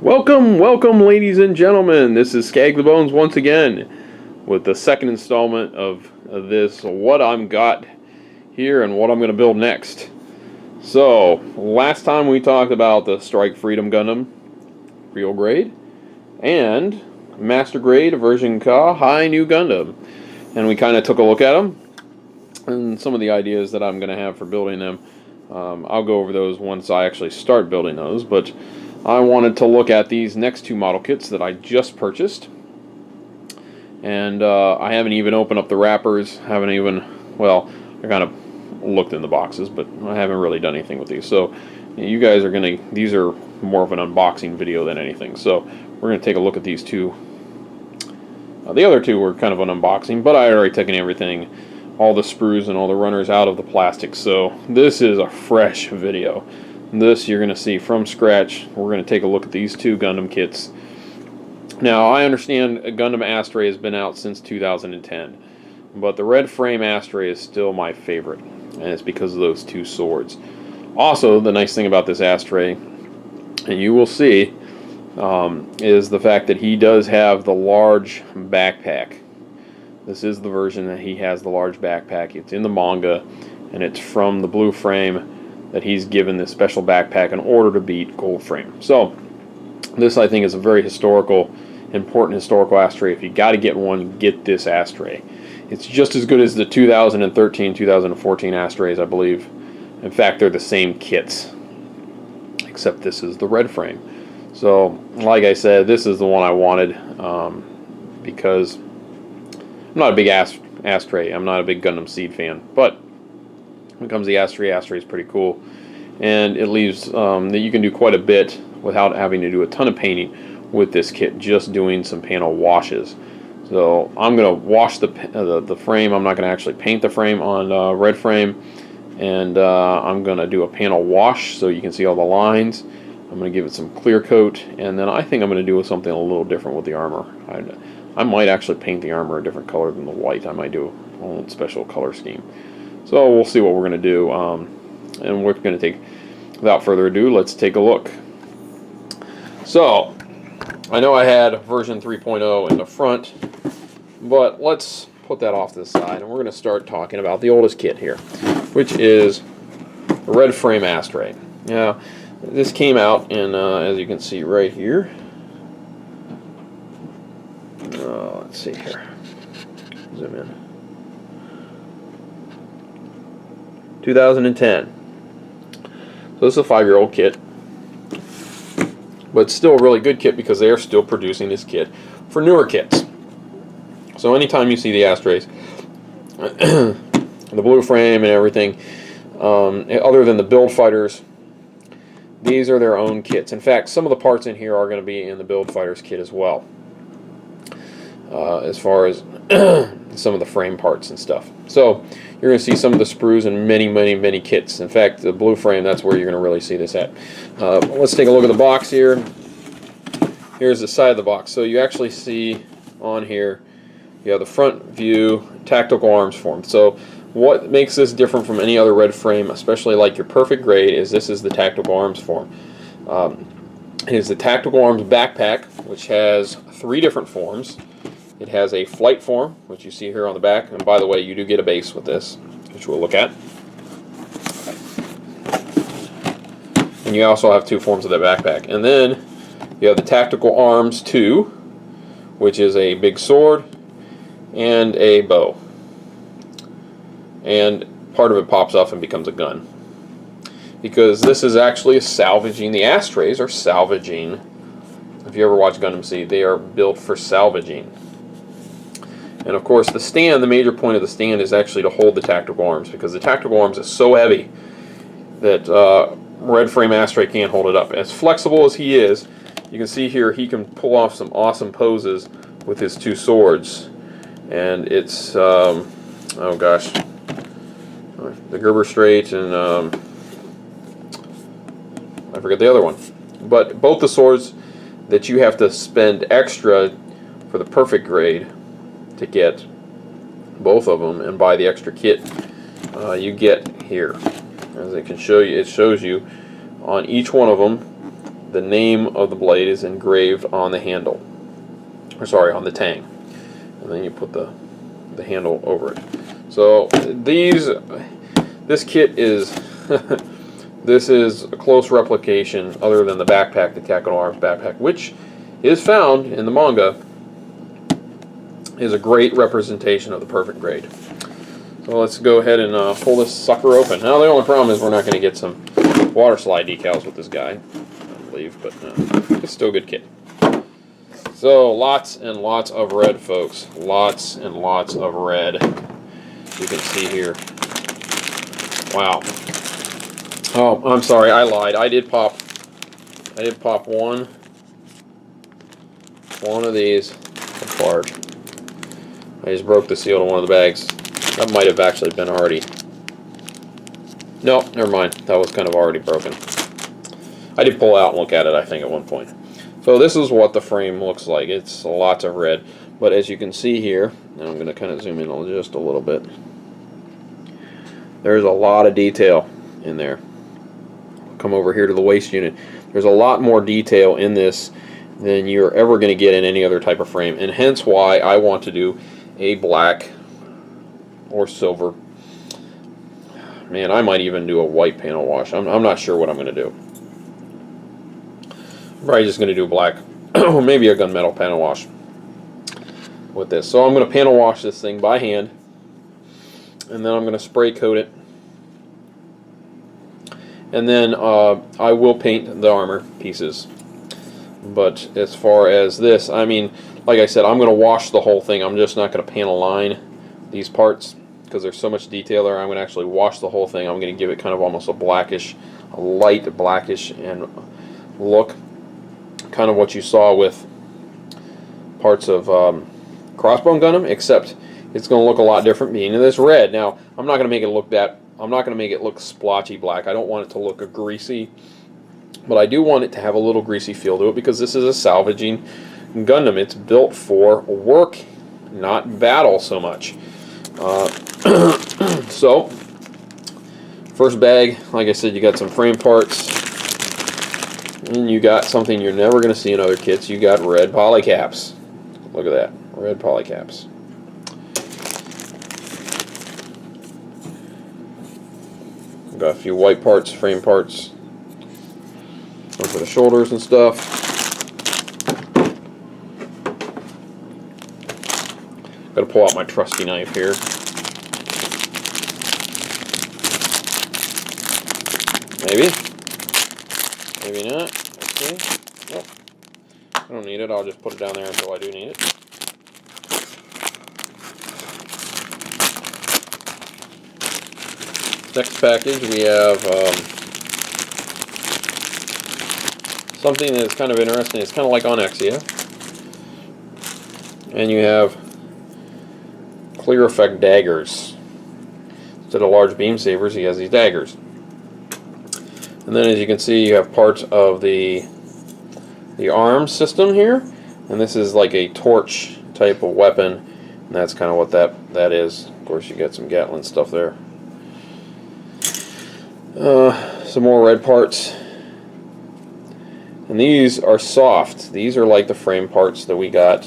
Welcome, ladies and gentlemen. This is Skag the Bones once again with the second installment of this what I'm got here and what I'm going to build next. So, last time we talked about the Strike Freedom Gundam, real grade, and Master Grade version Ka High New Gundam. And we kind of took a look at them and some of the ideas that I'm going to have for building them. I'll go over those once I actually start building those, but I wanted to look at these next two model kits that I just purchased. And I haven't even opened up the wrappers, I kind of looked in the boxes, but I haven't really done anything with these. So you guys are going to, these are more of an unboxing video than anything. So we're going to take a look at these two. The other two were kind of an unboxing, but I had already taken everything, all the sprues and all the runners out of the plastic. So this is a fresh video. This you're going to see from scratch. We're going to take a look at these two Gundam kits. Now, I understand Gundam Astray has been out since 2010, but the red Frame Astray is still my favorite, and it's because of those two swords. Also, the nice thing about this Astray, and you will see, is the fact that he does have the large backpack. This is the version that he has the large backpack. It's in the manga, and it's from the blue frame that he's given this special backpack in order to beat Gold Frame. So this, I think, is a very important historical Astray. If you got to get one, get this Astray. It's just as good as the 2013, 2014 Astrays, I believe. In fact, they're the same kits, except this is the red frame. So, like I said, this is the one I wanted because I'm not a big Astray. I'm not a big Gundam Seed fan, but when it comes to the Astray is pretty cool, and it leaves that you can do quite a bit without having to do a ton of painting with this kit, just doing some panel washes. So I'm going to wash the frame. I'm not going to actually paint the frame on red frame, and I'm going to do a panel wash so you can see all the lines. I'm going to give it some clear coat, and then I think I'm going to do something a little different with the armor. I might actually paint the armor a different color than the white. I might do a own special color scheme. So we'll see what we're going to do, and we're going to take, without further ado, let's take a look. So, I know I had version 3.0 in the front, but let's put that off to the side, and we're going to start talking about the oldest kit here, which is the red Frame Astray. Now, this came out in, as you can see right here, let's see here, zoom in. 2010. So this is a 5-year-old kit, but still a really good kit because they are still producing this kit for newer kits. So anytime you see the Astrays, the blue frame and everything, other than the Build Fighters, these are their own kits. In fact, some of the parts in here are going to be in the Build Fighters kit as well, as far as some of the frame parts and stuff. So you're going to see some of the sprues in many kits. In fact, the blue frame, that's where you're going to really see this at. Let's take a look at the box here. Here's the side of the box. So you actually see on here, you have the front view tactical arms form. So what makes this different from any other red frame, especially like your perfect grade, is this is the tactical arms form. It is the tactical arms backpack, which has 3 different forms. It has a flight form, which you see here on the back, and by the way, you do get a base with this, which we'll look at. And you also have 2 forms of the backpack. And then you have the Tactical Arms 2, which is a big sword and a bow. And part of it pops off and becomes a gun. Because this is actually salvaging, the Astrays are salvaging. If you ever watch Gundam Seed, they are built for salvaging. And of course the stand, the major point of the stand is actually to hold the tactical arms, because the tactical arms is so heavy that red Frame Astray can't hold it up. As flexible as he is, you can see here he can pull off some awesome poses with his 2 swords. And it's, oh gosh, the Gerber Straight and I forget the other one. But both the swords that you have to spend extra for the perfect grade to get both of them and buy the extra kit you get here. As I can show you, it shows you on each one of them the name of the blade is engraved on the handle, or sorry, on the tang, and then you put the handle over it. So this kit is this is a close replication, other than the backpack, the Tactical Arms backpack, which is found in the manga, is a great representation of the perfect grade. So let's go ahead and pull this sucker open. Now the only problem is we're not going to get some water slide decals with this guy, I believe, but it's still a good kit. So lots and lots of red, folks. Lots and lots of red. You can see here. Wow. Oh, I'm sorry, I lied. I did pop one of these apart. I just broke the seal to one of the bags. That might have actually been already... No, never mind. That was kind of already broken. I did pull out and look at it, I think, at one point. So this is what the frame looks like. It's lots of red. But as you can see here, and I'm going to kind of zoom in just a little bit, there's a lot of detail in there. Come over here to the waist unit. There's a lot more detail in this than you're ever going to get in any other type of frame, and hence why I want to do a black or silver. Man, I might even do a white panel wash. I'm not sure what I'm going to do. I'm probably just going to do black, or maybe a gunmetal panel wash with this. So I'm going to panel wash this thing by hand, and then I'm going to spray coat it, and then I will paint the armor pieces. But as far as this, I mean, like I said, I'm going to wash the whole thing. I'm just not going to panel line these parts because there's so much detail there. I'm going to actually wash the whole thing. I'm going to give it kind of almost a blackish, a light blackish and look, kind of what you saw with parts of Crossbone Gundam, except it's going to look a lot different being this red. Now, I'm not going to make it look I'm not going to make it look splotchy black. I don't want it to look greasy, but I do want it to have a little greasy feel to it because this is a salvaging Gundam. It's built for work, not battle so much. So, first bag, like I said, you got some frame parts, and you got something you're never going to see in other kits. You got red polycaps. Look at that, red polycaps. Got a few white parts, frame parts. One for the shoulders and stuff. Got to pull out my trusty knife here. Maybe. Maybe not. Let's see. Nope. I don't need it. I'll just put it down there until I do need it. Next package we have something that's kind of interesting. It's kind of like on Exia. And you have clear effect daggers. Instead of large beam sabers, he has these daggers. And then as you can see, you have parts of the arm system here. And this is like a torch type of weapon. And that's kind of what that is. Of course, you got some Gatling stuff there. Some more red parts, and these are soft. These are like the frame parts that we got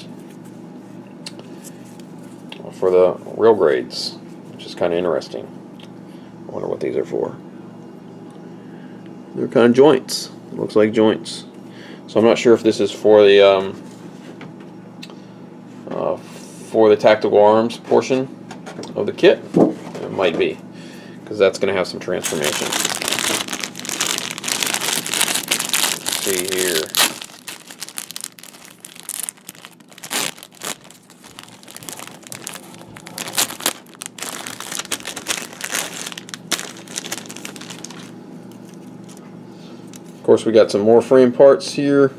for the real grades, which is kind of interesting. I wonder what these are for. They're kind of joints. It looks like joints. So I'm not sure if this is for the tactical arms portion of the kit. It might be, because that's going to have some transformation. Let's see here. Of course, we got some more frame parts here.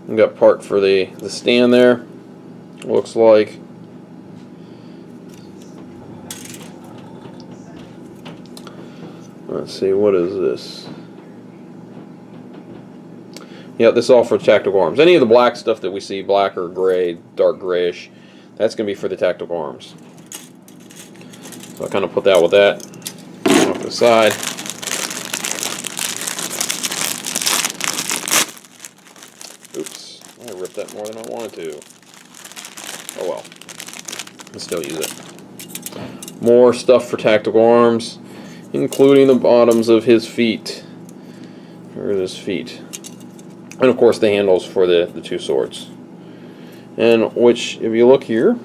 We got part for the stand there. Looks like. Let's see, what is this? Yeah, this is all for tactical arms. Any of the black stuff that we see, black or gray, dark grayish, that's going to be for the tactical arms. So I kind of put that with that off to the side. used that more than I wanted to. Oh well. I'll still use it. More stuff for tactical arms, including the bottoms of his feet. There's his feet. And of course the handles for the two swords. And which, if you look here,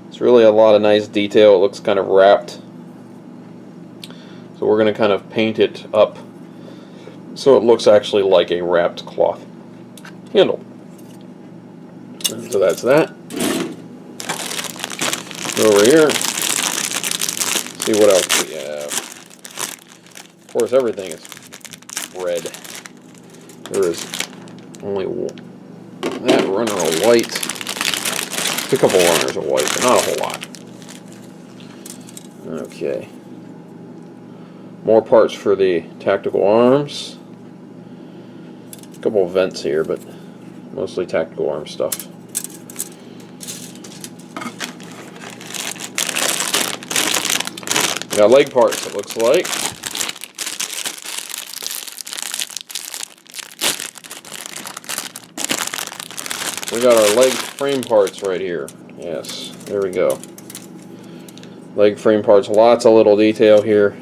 it's really a lot of nice detail. It looks kind of wrapped. So we're going to kind of paint it up so it looks actually like a wrapped cloth handle. And so that's that. Over here, see what else we have. Of course, everything is red. There is only that runner of white. Just a couple runners of white, but not a whole lot. Okay. More parts for the tactical arms. A couple of vents here, but mostly tactical arm stuff. Got leg parts, it looks like. We got our leg frame parts right here. Yes, there we go. Leg frame parts, lots of little detail here.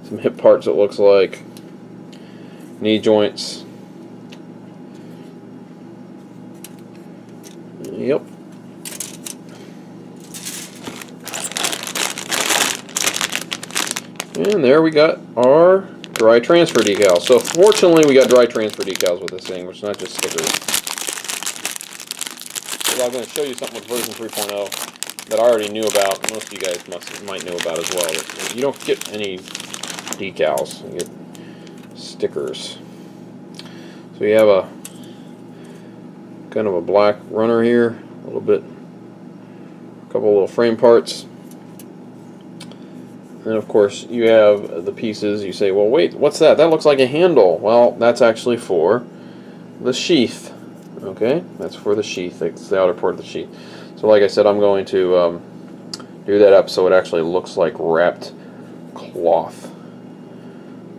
Some hip parts, it looks like. Knee joints. Yep. And there we got our dry transfer decals. So fortunately we got dry transfer decals with this thing, which is not just stickers. So I'm going to show you something with version 3.0 that I already knew about. Most of you guys might know about as well. You don't get any decals. You get stickers. So you have a kind of a black runner here, a little bit, a couple little frame parts. And of course you have the pieces. You say, well, wait, what's that? That looks like a handle. Well, that's actually for the sheath. Okay, that's for the sheath. It's the outer part of the sheath. So like I said, I'm going to do that up so it actually looks like wrapped cloth.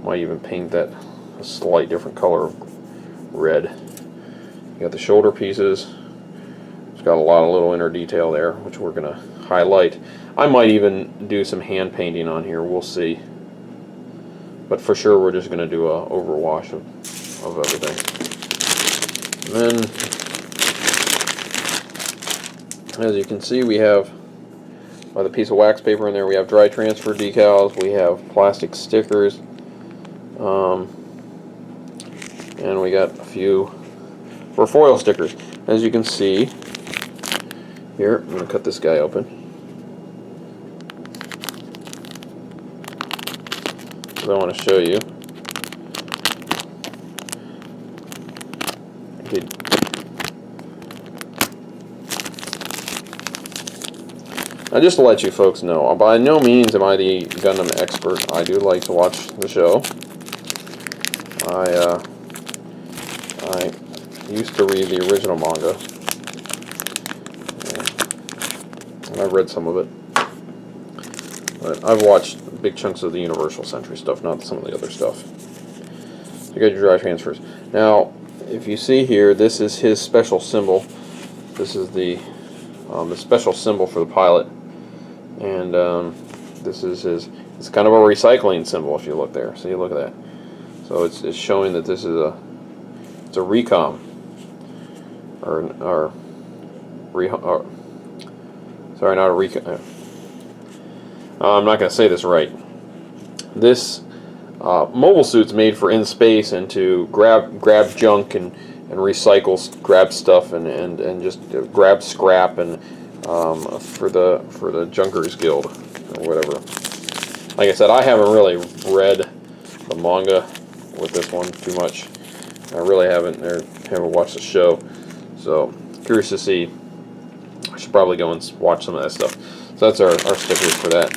Might even paint that a slight different color of red. You got the shoulder pieces. It's got a lot of little inner detail there, which we're going to highlight. I might even do some hand painting on here, we'll see. But for sure we're just going to do a overwash of everything. And then, as you can see, we have the piece of wax paper in there, we have dry transfer decals, we have plastic stickers, and we got a few for foil stickers. As you can see, here, I'm going to cut this guy open. I want to show you. Okay. Now, just to let you folks know, by no means am I the Gundam expert. I do like to watch the show. I used to read the original manga, and I read some of it. But I've watched big chunks of the Universal Century stuff, not some of the other stuff. You got your dry transfers. Now, if you see here, this is his special symbol. This is the special symbol for the pilot, and this is his. It's kind of a recycling symbol if you look there. See, look at that. So it's showing that this is it's a recom, or sorry, not a recom. I'm not going to say this right. This mobile suit's made for in space and to grab junk and recycle, grab stuff and just grab scrap and for the Junkers Guild or whatever. Like I said, I haven't really read the manga with this one too much. I really haven't watched the show, so curious to see. I should probably go and watch some of that stuff. So that's our stickers for that.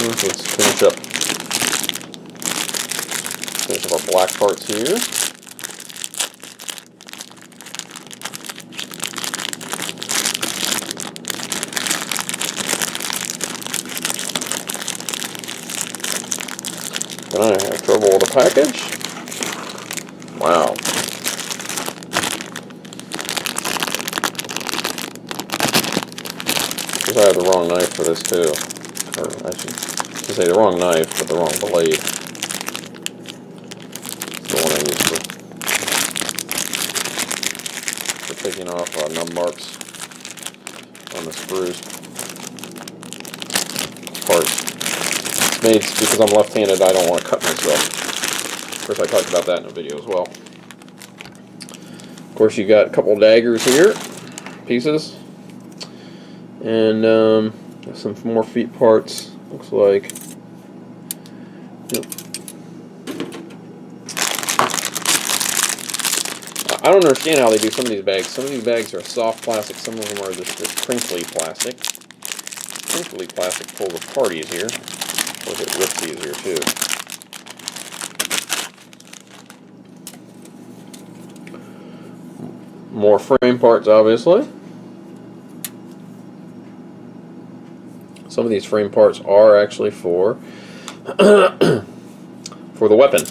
Let's finish up our black parts here. And I have trouble with the package. Wow. I have the wrong knife for this too. Or I should say the wrong knife, but the wrong blade. It's the one I use for taking off nub marks on the screws. Part. It's made because I'm left-handed, I don't want to cut myself. Of course, I talked about that in a video as well. Of course, you got a couple daggers here, pieces. And some more feet parts, looks like. Yep. I don't understand how they do some of these bags. Some of these bags are soft plastic, some of them are this crinkly plastic. Crinkly plastic pulls apart easier. Of course, it rips easier too. More frame parts, obviously. Some of these frame parts are actually for for the weapon.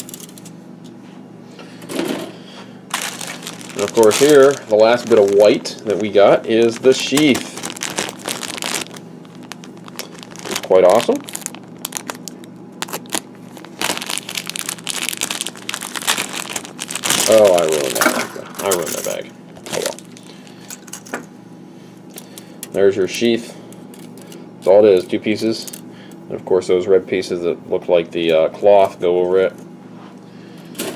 And of course here, the last bit of white that we got is the sheath. It's quite awesome. Oh, I ruined that bag. I ruined that bag. Oh well. There's your sheath. That's all it is, 2 pieces. And of course those red pieces that look like the cloth go over it.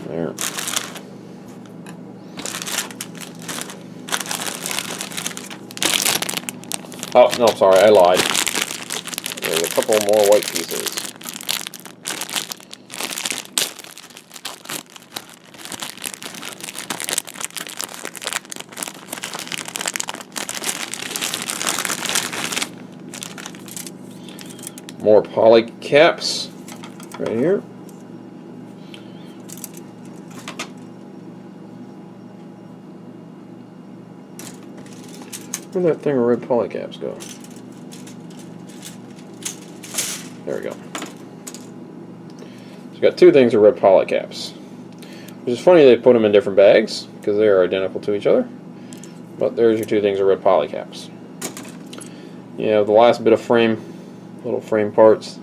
There. Oh, no, sorry, I lied. There's a couple more white pieces. More poly caps right here. Where'd that thing of red poly caps go? There we go. So you got 2 things of red poly caps. Which is funny they put them in different bags because they are identical to each other. But there's your 2 things of red poly caps. You have the last bit of frame, little frame parts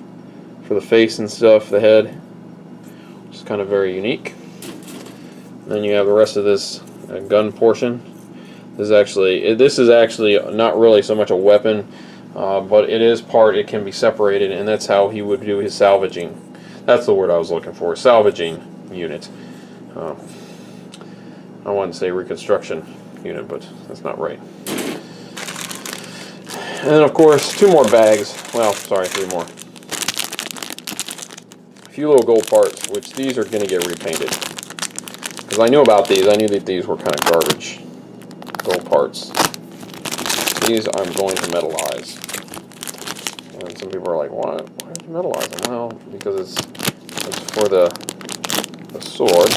for the face and stuff, the head, which is kind of very unique. And then you have the rest of this gun portion. This is actually not really so much a weapon, but it is part. It can be separated, and that's how he would do his salvaging. That's the word I was looking for, salvaging unit. I wanted to say reconstruction unit, but that's not right. And then, of course, 2 more bags. Well, sorry, 3 more. A few little gold parts, which these are going to get repainted. Because I knew about these. I knew that these were kind of garbage gold parts. These I'm going to metallize. And some people are like, why did you metallize them? Well, because it's for the sword.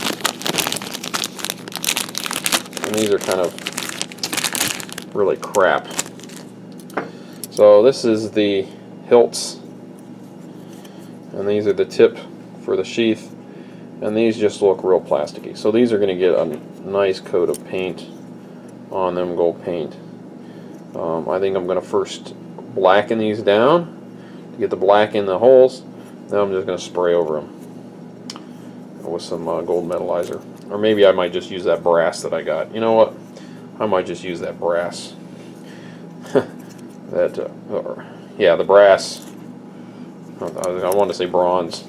And these are kind of really crap. So this is the hilts, and these are the tip for the sheath, and these just look real plasticky. So these are going to get a nice coat of paint on them, gold paint. I think I'm going to first blacken these down to get the black in the holes. Then I'm just going to spray over them with some gold metallizer. Or maybe I might just use that brass that I got. You know what? I might just use that brass. Yeah, the brass. I want to say bronze.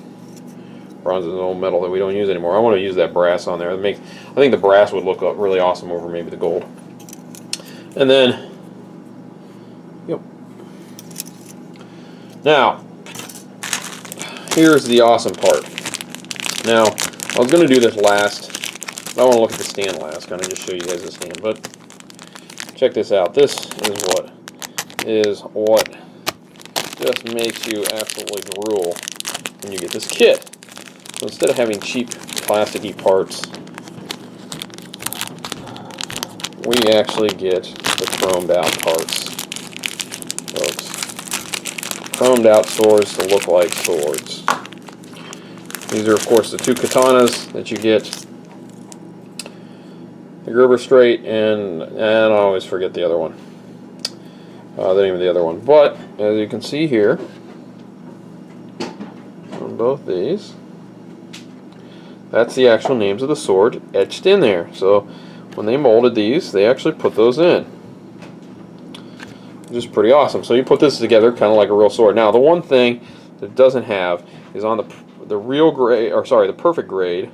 Bronze is an old metal that we don't use anymore. I want to use that brass on there. I think the brass would look really awesome over maybe the gold. And then, yep. Now, here's the awesome part. Now, I was going to do this last. I want to look at the stand last, kind of just show you guys the stand. But check this out. This is what just makes you absolutely drool when you get this kit. So instead of having cheap plasticky parts, we actually get the chromed out parts, folks. Chromed out swords to look like swords. These are, of course, the 2 katanas that you get Gerber Straight, and I always forget the other one. The name of the other one. But as you can see here, on both these, that's the actual names of the sword etched in there. So when they molded these, they actually put those in, which is pretty awesome. So you put this together kind of like a real sword. Now the one thing that it doesn't have is on the real grade, or sorry, the perfect grade.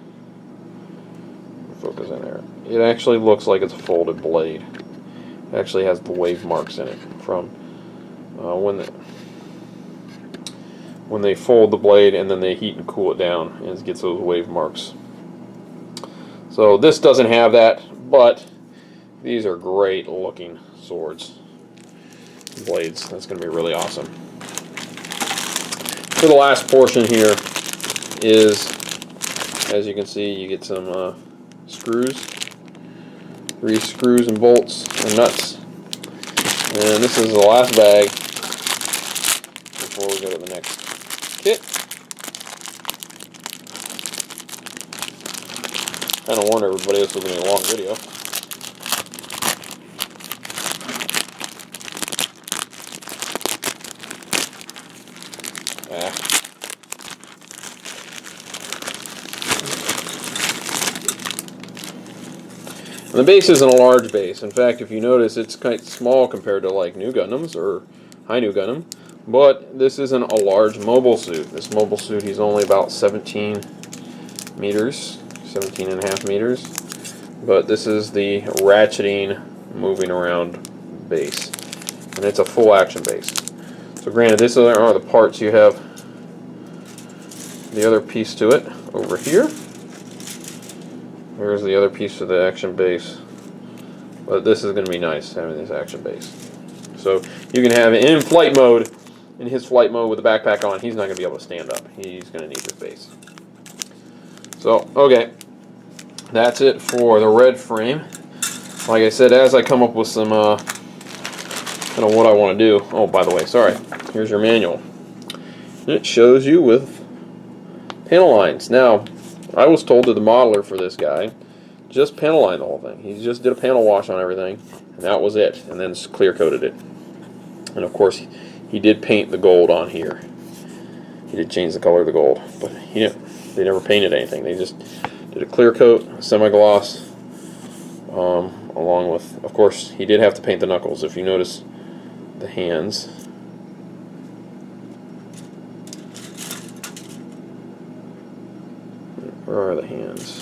Focus in there. It actually looks like it's a folded blade. It actually has the wave marks in it from when they fold the blade and then they heat and cool it down, and it gets those wave marks. So this doesn't have that, but these are great looking swords, blades. That's going to be really awesome. For the last portion here is, as you can see, you get some screws, 3 screws and bolts and nuts, and this is the last bag before we go to the next kit. Kind of warned everybody this was going to be a long video. And the base isn't a large base. In fact, if you notice, it's quite small compared to like new Gundams or High New Gundam. But this isn't a large mobile suit. This mobile suit, he's only about 17 meters, 17 and a half meters. But this is the ratcheting, moving around base. And it's a full action base. So granted, these are the parts. You have the other piece to it over here. Here's the other piece of the action base. But this is going to be nice, having this action base. So you can have it in flight mode, in his flight mode with the backpack on. He's not going to be able to stand up. He's going to need this base. So, okay. That's it for the red frame. Like I said, as I come up with some, kind of what I want to do. Oh, by the way, sorry. Here's your manual. And it shows you with panel lines. Now, I was told that the modeler for this guy just panel lined the whole thing. He just did a panel wash on everything, and that was it, and then clear coated it. And of course, he did paint the gold on here. He did change the color of the gold, but they never painted anything. They just did a clear coat, semi-gloss, along with, of course, he did have to paint the knuckles. If you notice the hands, where are the hands?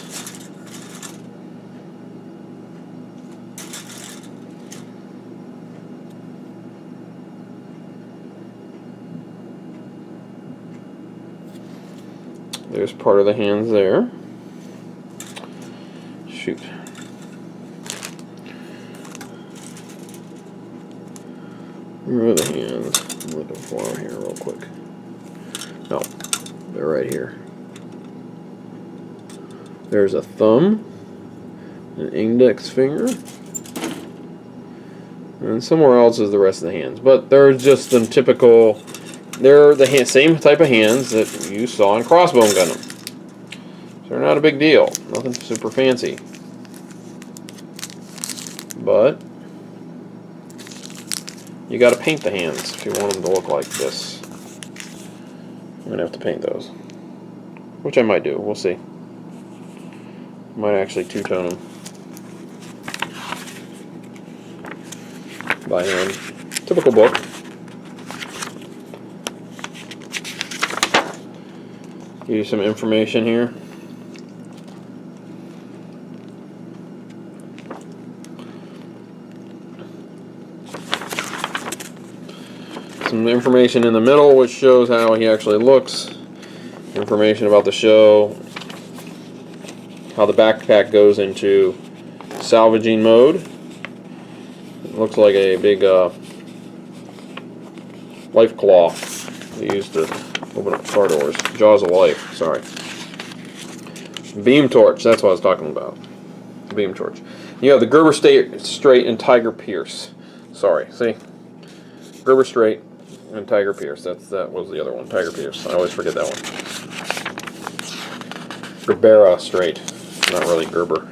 There's part of the hands there. Shoot. Where are the hands? I'm looking for them here real quick. No, they're right here. There's a thumb, an index finger, and somewhere else is the rest of the hands. But they're just some typical, they're the same type of hands that you saw in Crossbone Gundam. So they're not a big deal, nothing super fancy. But you got to paint the hands if you want them to look like this. I'm going to have to paint those, which I might do, we'll see. Might actually two-tone them by hand. Typical book. Give you some information here. Some information in the middle which shows how he actually looks. Information about the show. How the backpack goes into salvaging mode. It looks like a big life claw they used to open up car doors. Jaws of life, sorry. Beam torch, that's what I was talking about. Beam torch. You have the Gerber Straight and Tiger Pierce. Sorry, see? Gerber Straight and Tiger Pierce. That was the other one, Tiger Pierce. I always forget that one. Gerbera Straight. Not really Gerber.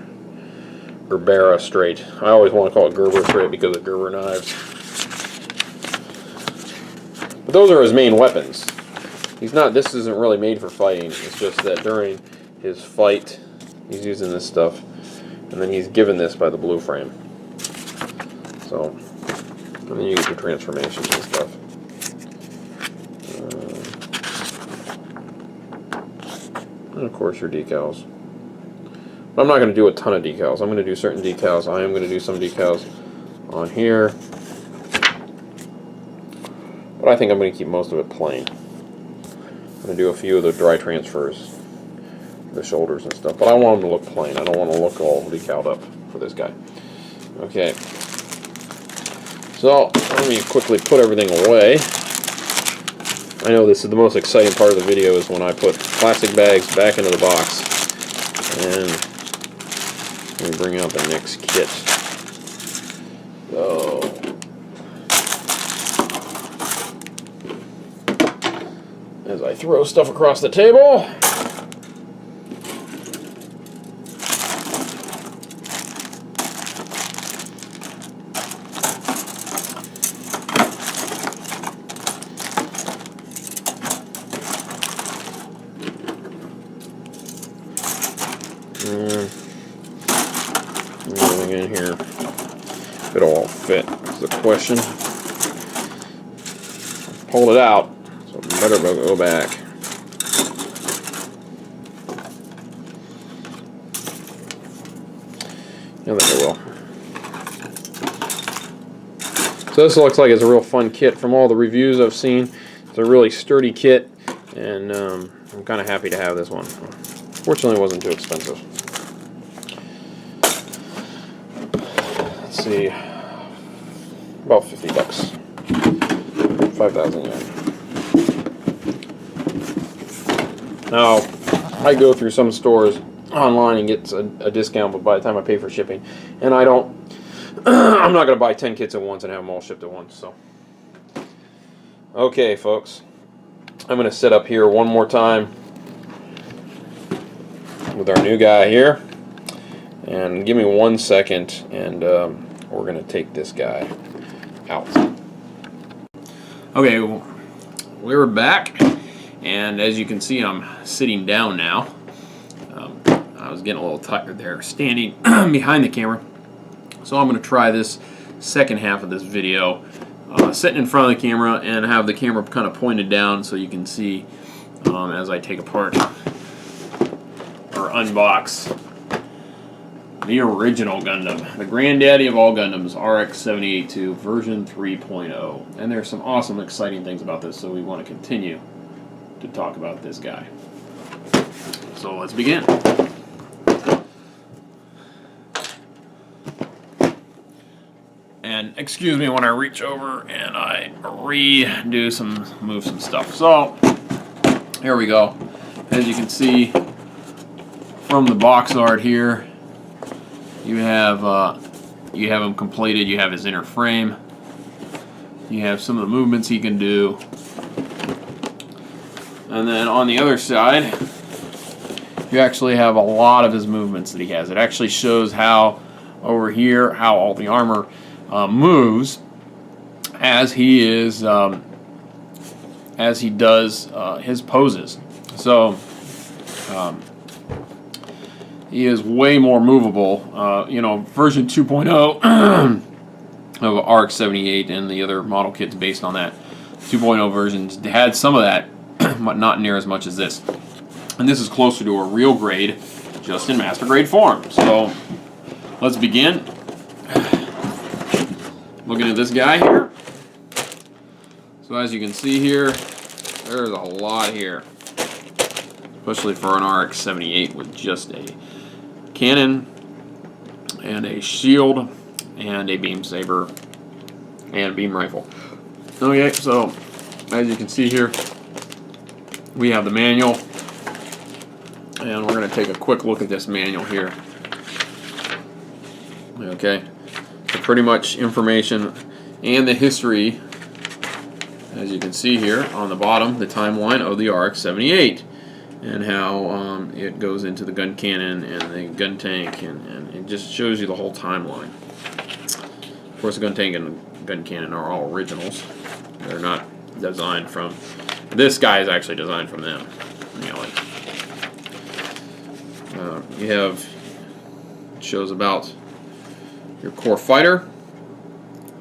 Gerbera straight. I always want to call it Gerber straight because of Gerber knives. But those are his main weapons. He's not. This isn't really made for fighting. It's just that during his fight, he's using this stuff, and then he's given this by the blue frame. So, and then you get your transformations and stuff. And of course your decals. But I'm not going to do a ton of decals. I'm going to do certain decals. I am going to do some decals on here. But I think I'm going to keep most of it plain. I'm going to do a few of the dry transfers, the shoulders and stuff. But I want them to look plain. I don't want to look all decaled up for this guy. Okay. So, let me quickly put everything away. I know this is the most exciting part of the video is when I put plastic bags back into the box. And we bring out the next kit. So, as I throw stuff across the table, everything in here, if it'll all fit is the question. Pulled it out, so it better go back. I think it will. So this looks like it's a real fun kit. From all the reviews I've seen, it's a really sturdy kit, and I'm kind of happy to have this one. Fortunately, it wasn't too expensive. Let's see, about 50 bucks, 5,000 yen. Now, I go through some stores online and get a discount, but by the time I pay for shipping, and I don't, I'm not going to buy 10 kits at once and have them all shipped at once. So, okay, folks, I'm going to set up here one more time with our new guy here, and give me 1 second, and we're going to take this guy out. Okay, we're back, and as you can see, I'm sitting down now. I was getting a little tired there standing behind the camera, so I'm going to try this second half of this video sitting in front of the camera and have the camera kind of pointed down so you can see as I take apart or unbox the original Gundam, the granddaddy of all Gundams, RX-78-2 version 3.0. And there's some awesome, exciting things about this, so we want to continue to talk about this guy. So let's begin. And excuse me when I reach over and I move some stuff. So here we go. As you can see from the box art here, you have him completed. You have his inner frame. You have some of the movements he can do. And then on the other side, you actually have a lot of his movements that he has. It actually shows how over here how all the armor moves as he is as he does his poses. So he is way more movable. You know, version 2.0 of RX-78 and the other model kits based on that 2.0 versions had some of that, but not near as much as this. And this is closer to a real grade, just in master grade form. So let's begin. Looking at this guy here. So as you can see here, there's a lot here, especially for an RX-78 with just a cannon and a shield and a beam saber and beam rifle. Okay, so as you can see here, we have the manual, and we're going to take a quick look at this manual here. Okay, so pretty much information and the history, as you can see here on the bottom, the timeline of the RX-78. and how it goes into the gun cannon and the gun tank, and it just shows you the whole timeline. Of course, the gun tank and the gun cannon are all originals. They're not designed from... This guy is actually designed from them. You know, like, you have... It shows about your core fighter.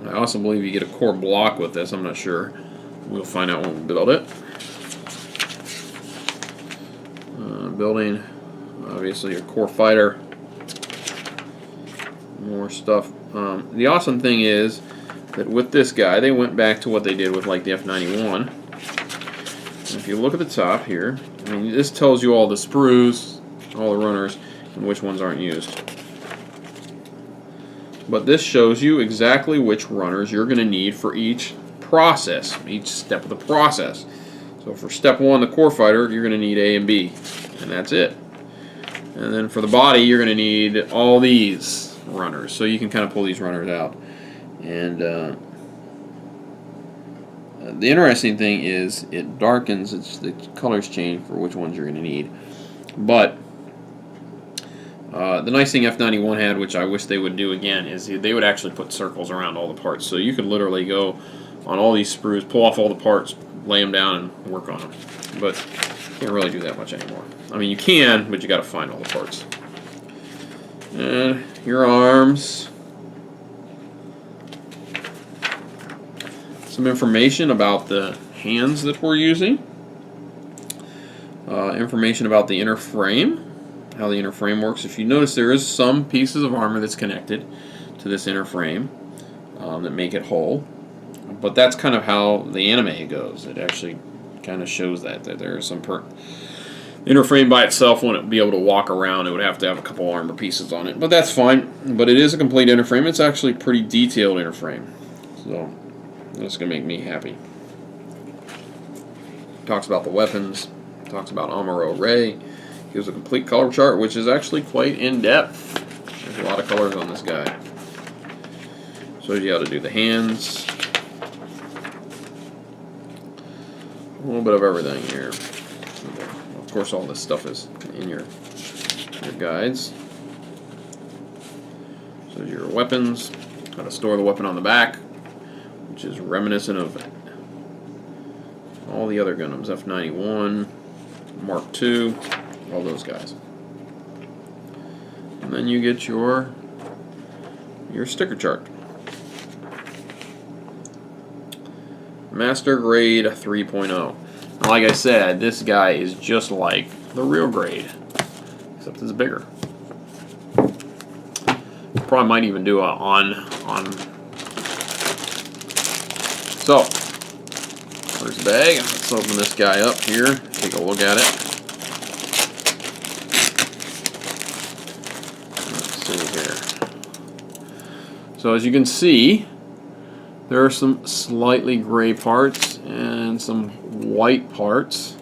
I also believe you get a core block with this. I'm not sure. We'll find out when we build it. Building, obviously, your core fighter. More stuff. The awesome thing is that with this guy, they went back to what they did with like the F91. And if you look at the top here, I mean, this tells you all the sprues, all the runners, and which ones aren't used. But this shows you exactly which runners you're going to need for each process, each step of the process. So for step 1, the core fighter, you're going to need A and B, and that's it. And then for the body, you're going to need all these runners. So you can kind of pull these runners out. And the interesting thing is it darkens, the colors change for which ones you're going to need. But the nice thing F91 had, which I wish they would do again, is they would actually put circles around all the parts. So you could literally go on all these sprues, pull off all the parts, lay them down, and work on them. But you can't really do that much anymore. I mean, you can, but you got to find all the parts. And your arms. Some information about the hands that we're using. Information about the inner frame, how the inner frame works. If you notice, there is some pieces of armor that's connected to this inner frame that make it whole. But that's kind of how the anime goes. It actually kind of shows that there is some inner frame by itself wouldn't be able to walk around. It would have to have a couple armor pieces on it. But that's fine. But it is a complete inner frame. It's actually pretty detailed inner frame. So that's going to make me happy. Talks about the weapons. Talks about Amuro Ray. Gives a complete color chart, which is actually quite in-depth. There's a lot of colors on this guy. Shows you how to do the hands. A little bit of everything here. Of course, all this stuff is in your guides. So your weapons, how to store the weapon on the back, which is reminiscent of all the other Gundams, F91, Mark II, all those guys. And then you get your sticker chart. Master Grade 3.0. Like I said, this guy is just like the real grade, except it's bigger. Probably might even do a on. So, first bag. Let's open this guy up here. Take a look at it. Let's see here. So as you can see, there are some slightly gray parts and some white parts,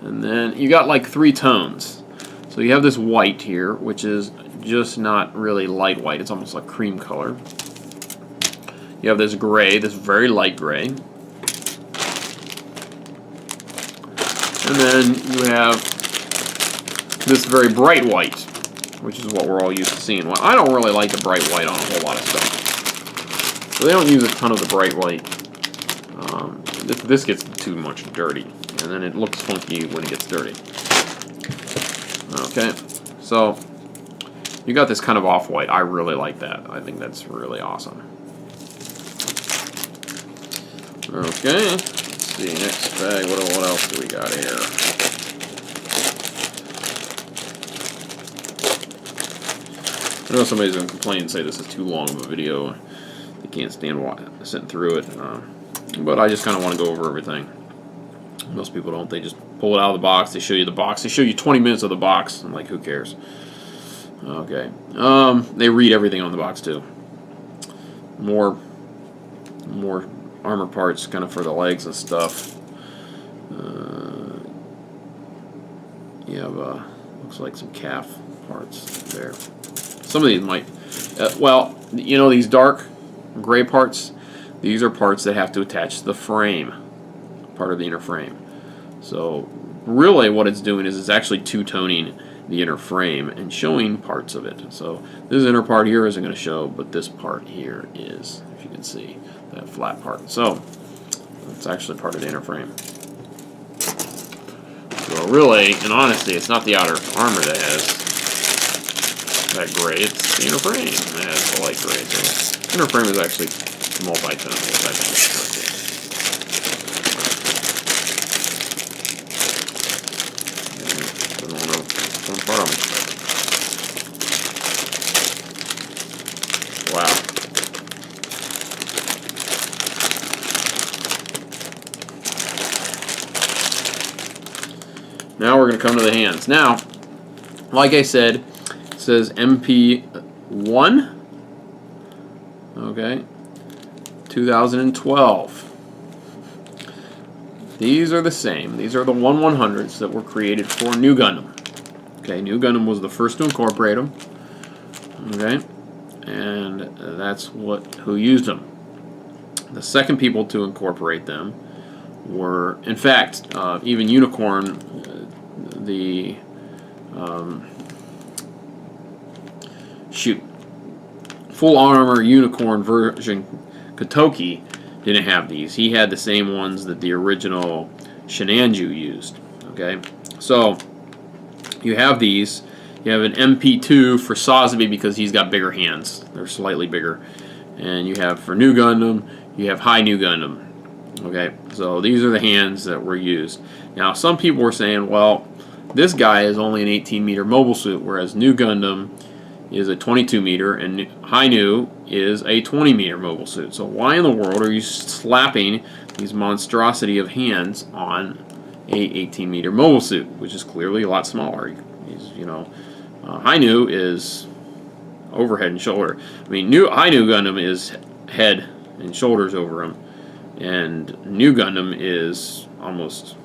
and then you got like 3 tones. So you have this white here, which is just not really light white. It's almost like cream color. You have this gray, this very light gray. And then you have this very bright white, which is what we're all used to seeing. Well, I don't really like the bright white on a whole lot of stuff. So they don't use a ton of the bright white. This gets too much dirty, and then it looks funky when it gets dirty. Okay, so you got this kind of off-white. I really like that. I think that's really awesome. Okay, let's see, next bag. What else do we got here? I know somebody's going to complain and say this is too long of a video. They can't stand sitting through it. But I just kind of want to go over everything. Most people don't. They just pull it out of the box. They show you the box. They show you 20 minutes of the box. I'm like, who cares? Okay. They read everything on the box too. More armor parts, kind of for the legs and stuff. You have looks like some calf parts there. Some of these might. Well, you know these dark gray parts. These are parts that have to attach to the frame, part of the inner frame. So really what it's doing is it's actually two-toning the inner frame and showing parts of it. So this inner part here isn't going to show, but this part here is, if you can see, that flat part. So it's actually part of the inner frame. So really, in honesty, it's not the outer armor that has that gray, it's the inner frame that has the light gray. So the inner frame is actually multi-tone. Wow. Now we're going to come to the hands. Now, like I said, it says MP1. Okay. 2012. These are the same. These are the 1/100s that were created for New Gundam. Okay, New Gundam was the first to incorporate them. Okay, and that's who used them. The second people to incorporate them were, in fact, even Unicorn, the full armor Unicorn version Kotoki didn't have these. He had the same ones that the original Shinanju used. Okay, so you have these. You have an MP2 for Sazabi because he's got bigger hands. They're slightly bigger. And you have for New Gundam, you have High New Gundam. Okay, so these are the hands that were used. Now, some people were saying, well, this guy is only an 18-meter mobile suit, whereas New Gundam is a 22-meter and High New is a 20-meter mobile suit. So why in the world are you slapping these monstrosity of hands on a 18-meter mobile suit, which is clearly a lot smaller? High New is overhead and shoulder. I mean, High New Gundam is head and shoulders over him, and New Gundam is almost,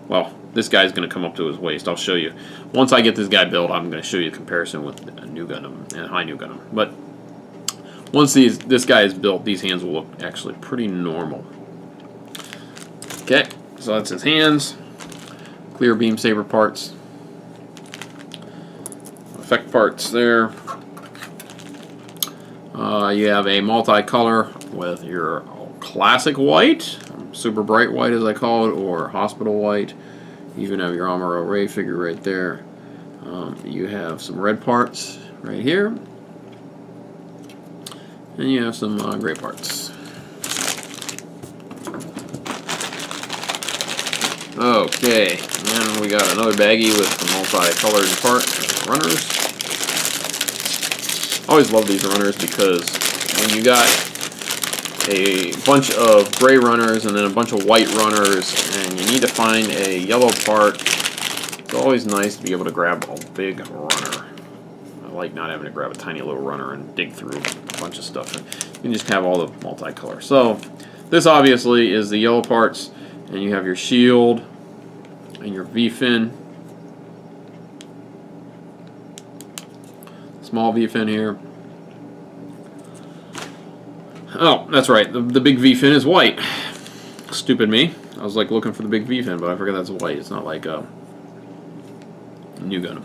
well, this guy's going to come up to his waist. I'll show you. Once I get this guy built, I'm going to show you a comparison with New Gundam and High New Gundam. But once this guy is built, these hands will look actually pretty normal. Okay, so that's his hands. Clear beam saber parts. Effect parts there. You have a multicolor with your classic white, super bright white as I call it, or hospital white. You even have your Amuro Ray figure right there. You have some red parts right here. And you have some gray parts. Okay, and we got another baggie with the multicolored runners. I always love these runners because when you got a bunch of gray runners and then a bunch of white runners and you need to find a yellow part, it's always nice to be able to grab a big runner. I like not having to grab a tiny little runner and dig through a bunch of stuff. You can just have all the multicolor. So this obviously is the yellow parts, and you have your shield and your V-fin. Small V-fin here. Oh, that's right. The big V-fin is white. Stupid me. I was like looking for the big V-fin, but I forgot that's white. It's not like a New Gundam.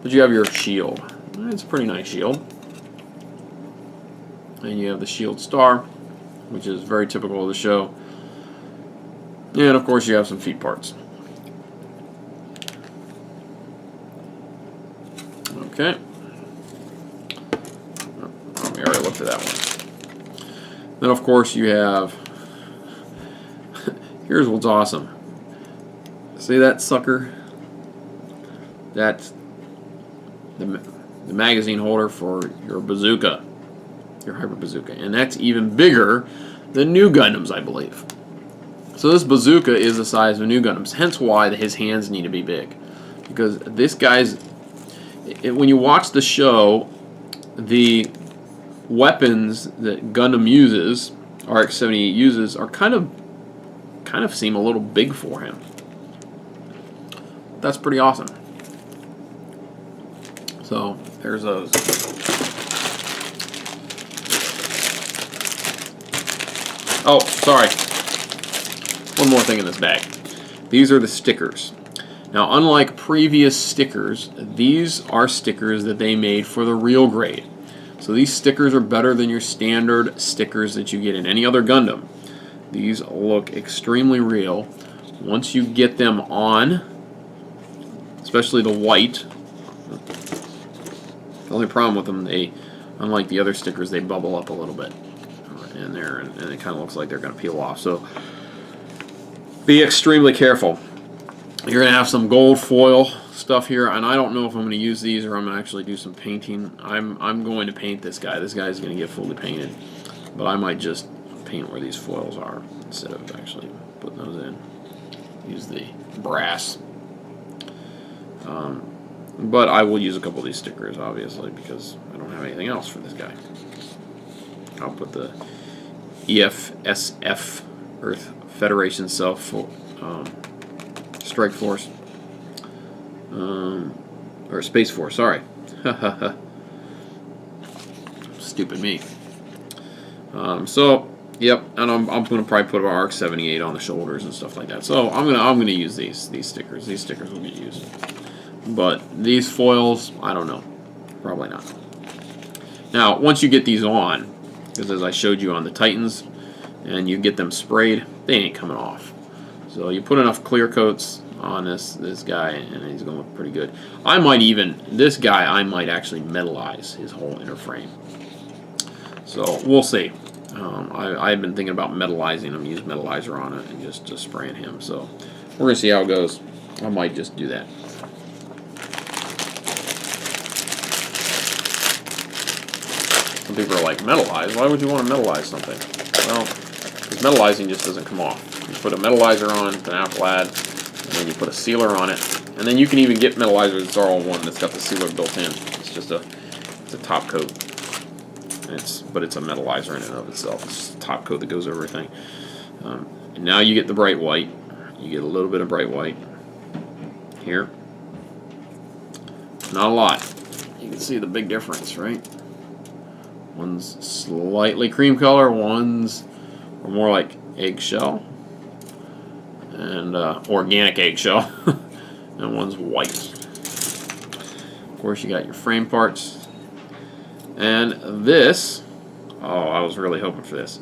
But you have your shield. It's a pretty nice shield. And you have the shield star, which is very typical of the show. And of course you have some feet parts. Okay. Oh, we already looked at that one. Then of course you have, here's what's awesome. See that sucker? That's the magazine holder for your bazooka, your hyper bazooka. And that's even bigger than New Gundam's, I believe. So this bazooka is the size of New Gundam's, hence why his hands need to be big. Because this guy's, when you watch the show, the weapons that Gundam uses, RX-78 uses, are kind of seem a little big for him. That's pretty awesome. So there's those. Oh, sorry. One more thing in this bag. These are the stickers. Now, unlike previous stickers, these are stickers that they made for the real grade. So these stickers are better than your standard stickers that you get in any other Gundam. These look extremely real. Once you get them on, especially the white, the only problem with them, unlike the other stickers, they bubble up a little bit in there, and it kind of looks like they're going to peel off. So be extremely careful. You're going to have some gold foil stuff here, and I don't know if I'm going to use these or I'm going to actually do some painting. I'm going to paint this guy. This guy is going to get fully painted, but I might just paint where these foils are instead of actually putting those in. Use the brass. But I will use a couple of these stickers, obviously, because I don't have anything else for this guy. I'll put the EFSF, Earth Federation Self Strike Force, or Space Force, sorry. Stupid me. So, yep, and I'm going to probably put our ARC-78 on the shoulders and stuff like that. So I'm gonna use these stickers. These stickers will get used. But these foils, I don't know. Probably not. Now, once you get these on, because as I showed you on the Titans, and you get them sprayed, they ain't coming off. So you put enough clear coats on this guy, and he's going to look pretty good. I might actually metalize his whole inner frame. So we'll see. I've been thinking about metalizing him, use metalizer on it, and just spraying him. So we're going to see how it goes. I might just do that. Some people are like, metalize? Why would you want to metalize something? Well, because metalizing just doesn't come off. You put a metalizer on, an Applad, and then you put a sealer on it. And then you can even get metalizers that's all-in-one that's got the sealer built in. It's just a top coat. But it's a metalizer in and of itself. It's just a top coat that goes over everything. And now you get the bright white. You get a little bit of bright white here. Not a lot. You can see the big difference, right? One's slightly cream color, one's more like eggshell, and organic eggshell, and one's white. Of course, you got your frame parts. And this, oh, I was really hoping for this.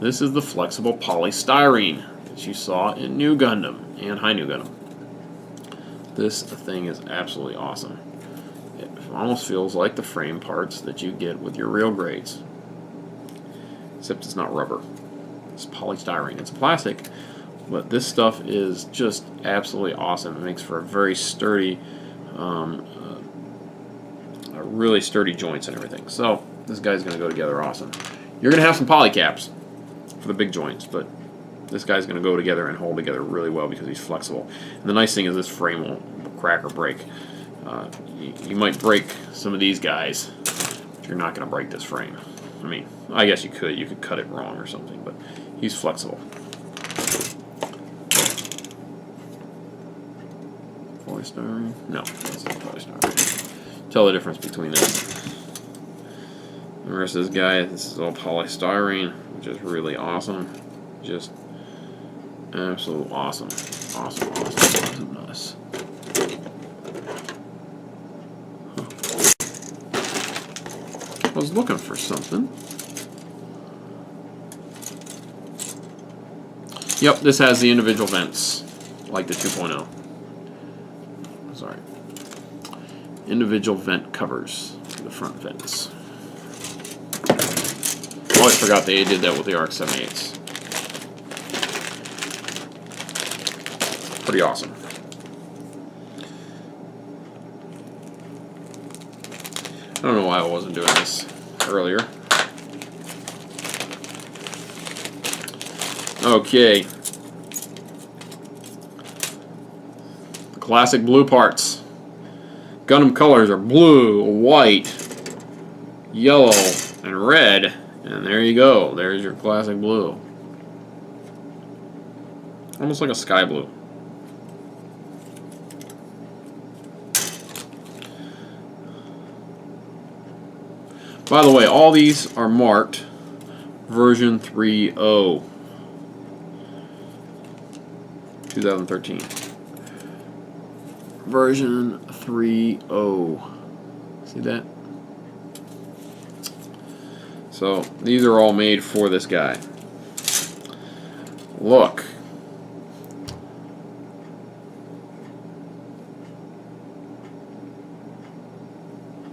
This is the flexible polystyrene that you saw in New Gundam and High New Gundam. This thing is absolutely awesome. It almost feels like the frame parts that you get with your real grades. Except it's not rubber. It's polystyrene. It's plastic, but this stuff is just absolutely awesome. It makes for a very sturdy, really sturdy joints and everything. So this guy's going to go together awesome. You're going to have some poly caps for the big joints, but this guy's going to go together and hold together really well because he's flexible. And the nice thing is this frame won't crack or break. You might break some of these guys, but you're not going to break this frame. I mean, I guess you could. You could cut it wrong or something, but he's flexible. Polystyrene? No, that's not polystyrene. Tell the difference between this. The rest of this guy, this is all polystyrene, which is really awesome. Just absolute awesome. Awesome, awesome, awesomeness. I was looking for something. Yep, this has the individual vents, like the 2.0. Sorry. Individual vent covers for the front vents. I always forgot they did that with the ARC-78s. Pretty awesome. I don't know why I wasn't doing this earlier. Okay. The classic blue parts. Gundam colors are blue, white, yellow, and red. And there you go. There's your classic blue. Almost like a sky blue. By the way, all these are marked version 3.0. 2013. Version 3.0. See that? So these are all made for this guy. Look.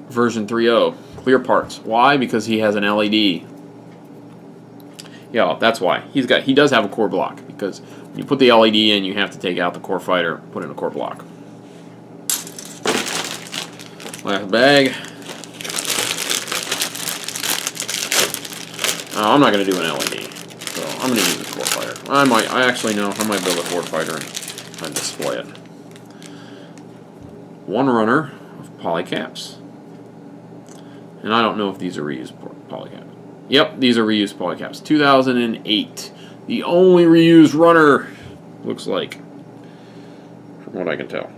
Version 3.0. Clear parts. Why? Because he has an LED. Yeah, that's why. He does have a core block, because when you put the LED in, you have to take out the core fighter, put in a core block. Last bag. Oh, I'm not going to do an LED, so I'm going to use a core fighter. I actually know, I might build a core fighter and display it. One runner of polycaps. And I don't know if these are reused polycaps. Yep, these are reused polycaps. 2008. The only reused runner, looks like, from what I can tell.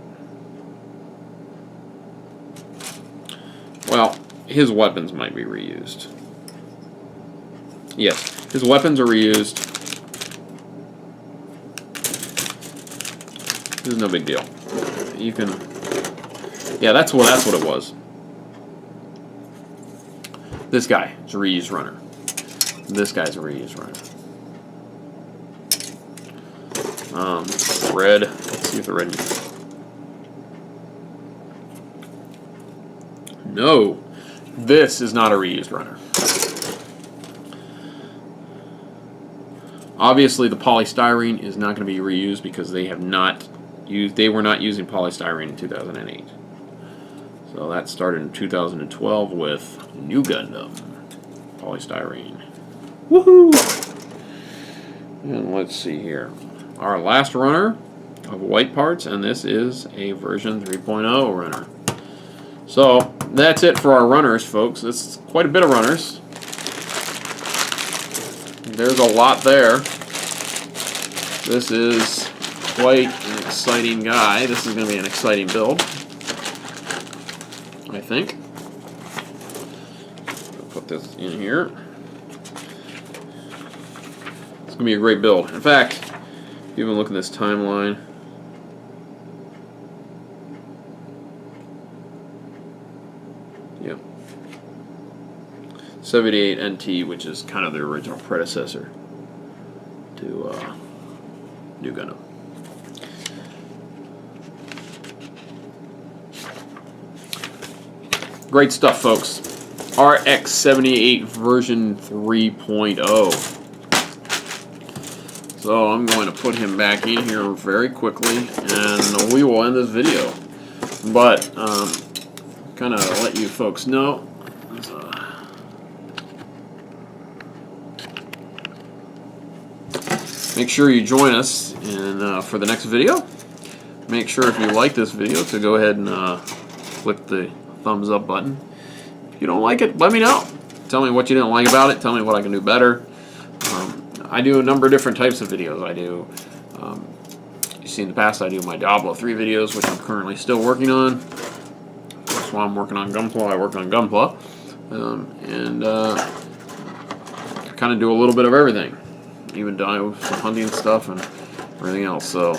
Well, his weapons might be reused. Yes, his weapons are reused. This is no big deal. You can... Yeah, that's what it was. This guy is a reused runner. This guy's a reused runner. Red. Let's see if the red. No, this is not a reused runner. Obviously, the polystyrene is not going to be reused because they have not used. They were not using polystyrene in 2008. So that started in 2012 with New Gundam polystyrene. Woohoo! And let's see here. Our last runner of white parts, and this is a version 3.0 runner. So that's it for our runners, folks. It's quite a bit of runners. There's a lot there. This is quite an exciting guy. This is going to be an exciting build, I think. I'll put this in here. It's going to be a great build. In fact, if you even look at this timeline, yeah, 78 NT, which is kind of the original predecessor to New Gundam. Great stuff, folks. RX-78 version 3.0. So I'm going to put him back in here very quickly, and we will end this video. But kind of let you folks know. Make sure you join us for the next video. Make sure if you like this video to go ahead and click the thumbs up button. If you don't like it, let me know. Tell me what you didn't like about it. Tell me what I can do better. I do a number of different types of videos. I do, you see in the past, I do my Diablo 3 videos, which I'm currently still working on. That's why I'm working on Gunpla. I work on Gunpla. I kind of do a little bit of everything. Even some hunting stuff and everything else. So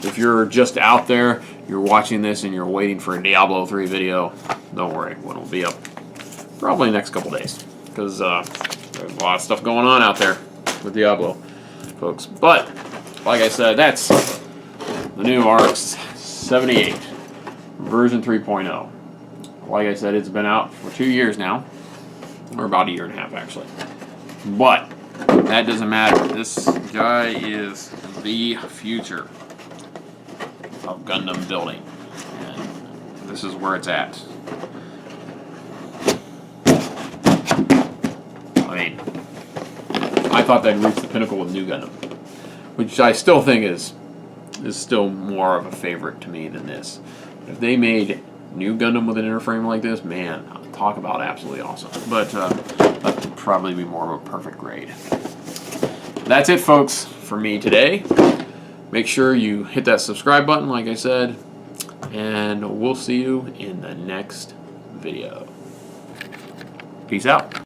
if you're just out there, you're watching this and you're waiting for a Diablo 3 video, don't worry, one will be up probably next couple days, because there's a lot of stuff going on out there with Diablo, folks. But like I said, that's the new RX-78 version 3.0. Like I said, it's been out for 2 years now, or about a year and a half actually. But that doesn't matter. This guy is the future of Gundam building, and this is where it's at. I mean, I thought they'd reach the pinnacle with New Gundam, which I still think is still more of a favorite to me than this. If they made New Gundam with an interframe like this, man, talk about absolutely awesome. But that would probably be more of a perfect grade. That's it, folks, for me today. Make sure you hit that subscribe button, like I said, and we'll see you in the next video. Peace out.